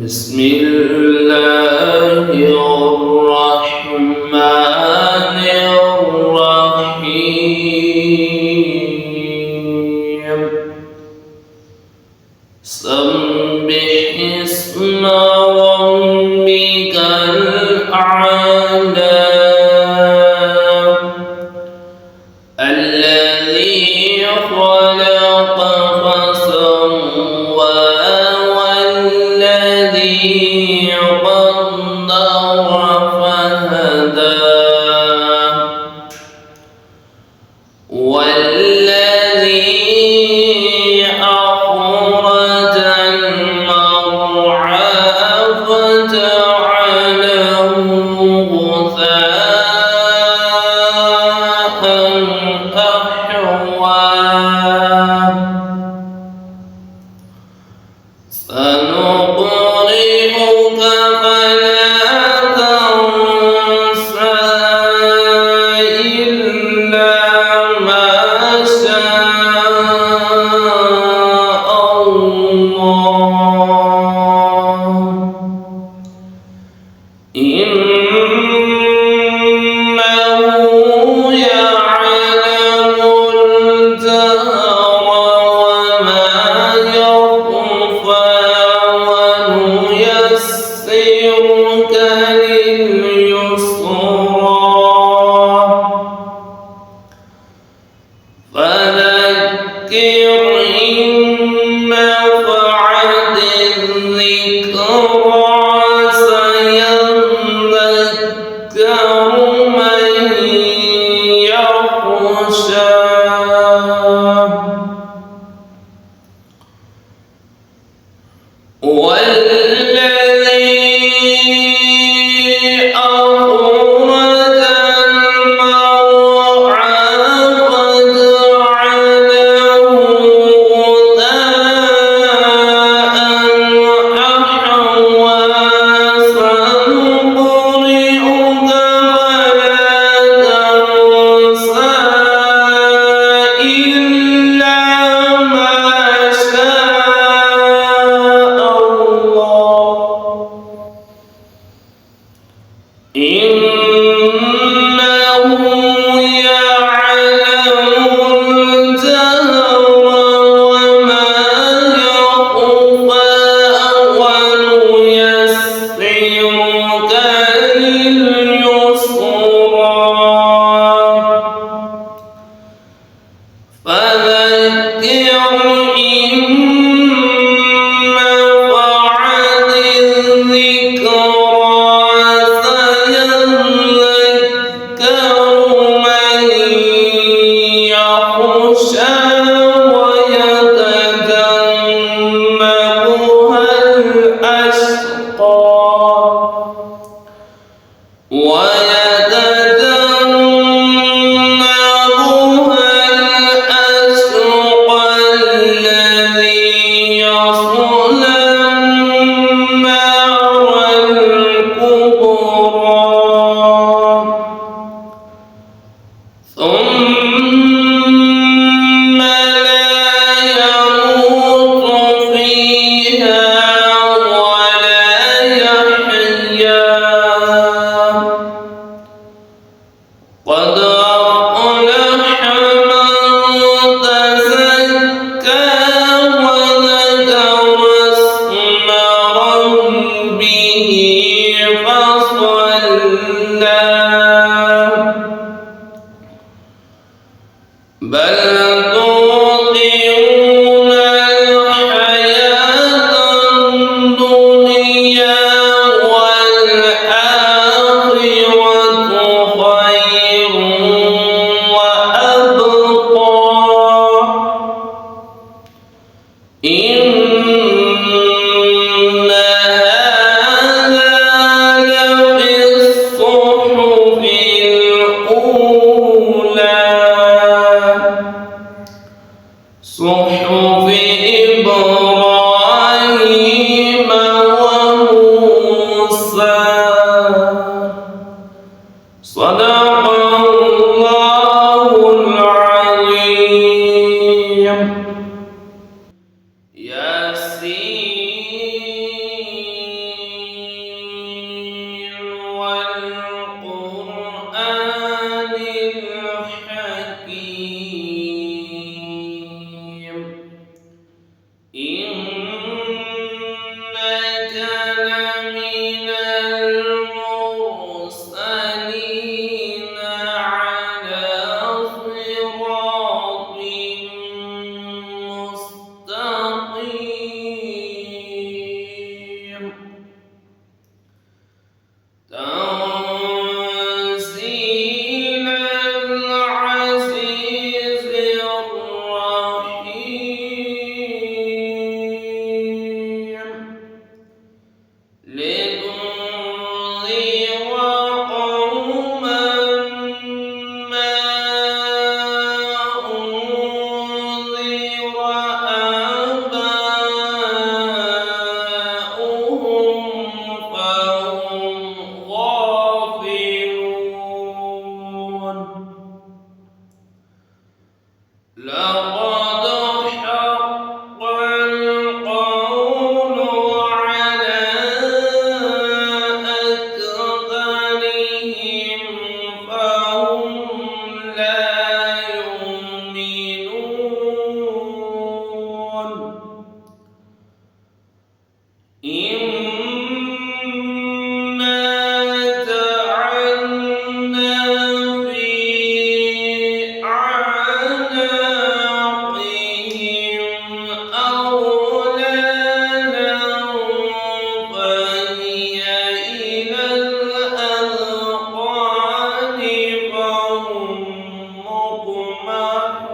بسم الله الرحمن الرحيم سبح اسم ربك الأعلى الذي خلق فسوى والذي قدر فهدى والذي أخرج المرعى فجعله غثاء أحوى سنقرئك فلا تنسى إلا ما شاء الله إنه يعلم الجهر وما يخفى ونيسرك لليسرى فذكر إن نفعت الذكرى سيذكر من يخشى والذي أخرج المرعى فجعله غثاء أحوى سنقرئك فلا تنسى إلا ما شاء الله إن هذا لفي الصحف الأولى صحف إبراهيم وموسى صدق الله العظيم. ياسين والقرآن الحكيم إنك لمن المرسلين على صراط مستقيم تنزيل العزيز الرحيم لتنذر قوما ما أنذر آباؤهم فهم غافلون. لقد حق القول على أكثرهم فهم لا يؤمنون. إنا جعلنا في أعناقهم أغلالا فهي إلى الأذقان فهم مقمحون.